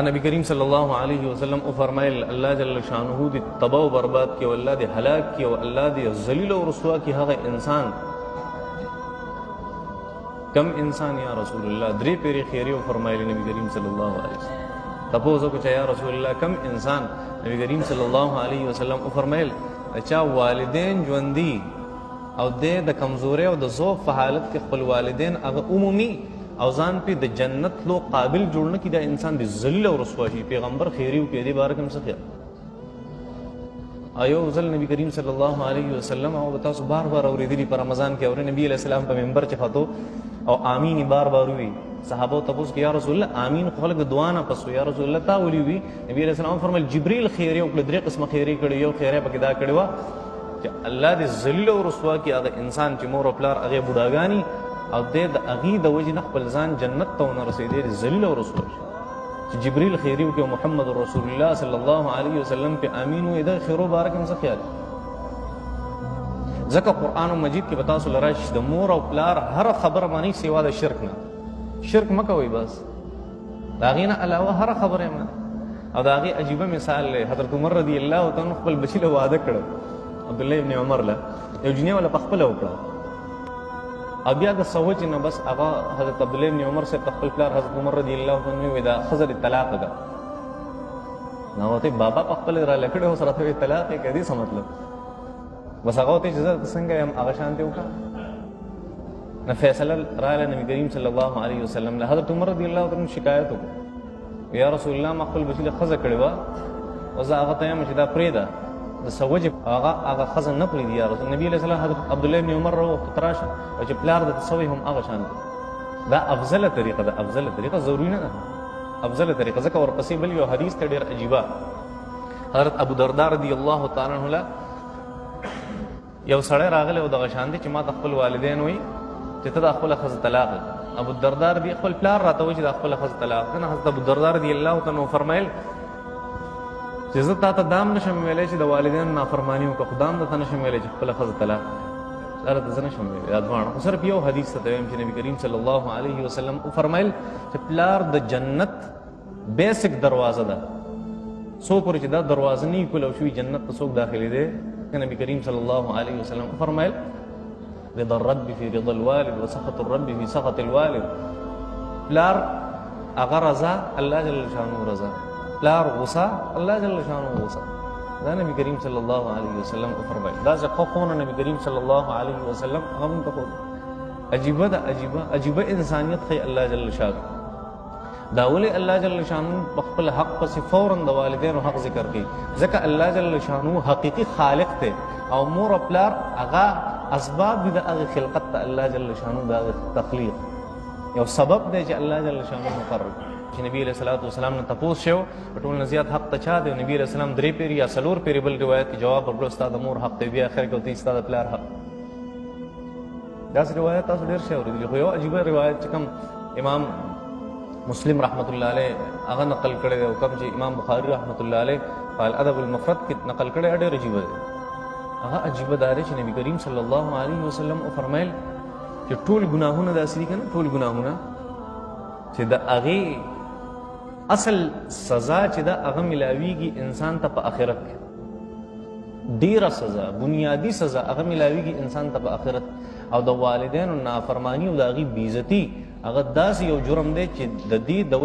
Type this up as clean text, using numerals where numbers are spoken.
نبی کریم صلی اللہ علیہ وسلم فرمائل اللہ جل شانہ دی تباہ و برباد کی، اللہ دی ہلاک کی، اللہ دی ذلیل و رسوا کی هغه انسان. کم انسان یا رسول اللہ؟ درې پیری خیری فرمایلی نبی کریم صلی اللہ علیہ وسلم. تپوس کو یا رسول اللہ کم انسان؟ نبی کریم صلی اللہ علیہ وسلم فرمایل چا والدین ژوندي او د کمزوري او د ضعف په حالت کې خپل والدین هغه عمومي او ځان په د جنت لو قابل جوړنه کې دا انسان د ذلیل او رسوا شي. پیغمبر خیریو کې دې بارک هم څه ایو ځل نبی کریم صلی الله علیه وسلم او تاسو بار بار اوریدلی پر رمضان کې اور نبی علیہ السلام په منبر چې خطو او امین بار بار وی. صحابه تاسو کې یا رسول الله امین خلق دعا نه پسو یا رسول الله تا ولي وی. نبی علیہ السلام فرمایل جبرئیل خیریو کې درې قسمه خیری کړي، یو خیره پکې دا کړي وا چې الله دې ذلیل او رسوا کې هغه انسان چې مور او پلار هغه بډاګانی او د هغې د وجې نه خپل ځان جنت ته ونه رسېدی ذلیل او رسوا شي. چې جبرئیل خیری وکړي محمد رسول الله صلی الله علیه وسلم په امین وې د خیرو بارک هم څه خیال. ځکه قرآن مجید کې به تاسو له راشي د مور او پلار هر خبره معنی سوا د شرک نه. شرک مه کوئ بس، د هغې نه علاوه هر خبره منه. او د هغې عجیبه مثال دی، حضرت عمر رضی الله تعالی خپل بچي له واده کړی، عبدالله ابن عمر له یو جنۍ والا په خپله وکړه. او بیا د سوچ نه بس هغه حضرت عبدالله ابن عمر صاحب خپل پلار حضرت عمر رضی الله تعالی وی دا ښځه د طلاق ده. نو ته بابا په خپل را لکړی او سره ته طلاق یې کدي څه مطلب؟ بس هغه ته چې څنګه یم هغه شانتې وکړه. نو فیصله راغله نبی کریم صلی الله علیه وسلم له حضرت عمر رضی الله تعالی شکایت وکړه، یا رسول الله ما خپل بچی له ښځه کړې وه او زه هغه ته یم چې دا پرېږده د څه وجې هغه ښځه نه پرېږدي. یا رسول نبي علیه السلام حضرت عبدالله ابن عمر راوغوښته ته راشه او چې پلار درته څه وایي هم هغه شان دی. دا افضله طریقه ده، افضله طریقه ضروري نه ده، افضله طریقه. ځکه ورپسې بل یو حدیث ته ډېر عجیبه حضرت ابو درداء رضی الله تعالی عنه له یو سړی راغلی او دغه شان دی چې ما ته خپل والدین وایي چې ته د خپله ښځه طلاق کړه. ابو الدرداء رضی خپل پلار راته وایي چې د خپله ښځه طلاق کړه. حضرت ابو الدرداء رضی الله تعالی عنه فرمایل چې زه تا ته دام نشم ویلی چې د والدینو نافرماني وکړه، خو دام درته نشم ویلی چې خپله ښځه طلاق کړه. دا راته زه نشم ویلی دا دواړه. خو صرف یو حدیث ته وایم چې نبي کریم صلی الله علیه وسلم وفرمیل چې پلار د جنت بیسک دروازه ده. څو پورې چې دا دروازه نه وي کلو شوي جنت ته څوک داخلېدی. نبی کریم صلی الله علیه وسلم وفرمیل رضا الرب فی رضا الوالد وسخط الرب فی سخط الوالد. پلار هغه رضا الله جل شانه رضا، پلار غصه الله جل شانه غصه. دا نبی کریم صلی الله علیه وسلم فرمایي. دا څه خوونه نبی کریم صلی الله علیه وسلم هغه موږ ته عجیبه ده، عجیبه انسانیت خی الله جل شانه. دا ولې الله جل شانه په خپل حق پسې فوراً د والدینو حق ذکر کوي؟ ځکه الله جل شانه حقیقي خالق دی او مور او پلار هغه اسباب دي د هغې خلقت ته الله جل شانه د هغې تخلیق یو سبب دی چې الله جل شانه مقرر. چې نبی علیه الصلاۃ والسلام نه تپوس شو په ټول نه زیات حق ته چا دی؟ نبی علیه السلام 3 پیری یا 4 پیری بل روایت کې جواب ورکړو ستا د مور حق دی، بیا اخر کې ورته ستا د پلار حق. داسې روایت تاسو ډېر شی اورېدلي. خو یو عجیبه روایت چې کوم امام مسلم رحمت الله علیه هغه نقل کړی دی او کوم چې امام بخاري رحمت الله علیه په الادب المفرد کې نقل کړی ډېر عجیبه دی. هغه عجیبه دا دی چې نبی کریم صلی الله علیه وسلم وفرمیل چې ټول ګناهونه داسې دي که نه، ټول ګناهونه چې د هغې اصل سزا چې دا هغه ملاویږي انسان ته په آخرت کې. ډیره سزا، بنیادی سزا هغه ملاویږي انسان ته په آخرت. او د والدینو نافرمانی او د هغې بېعزتي هغه داسې یو جرم دی چې د دې د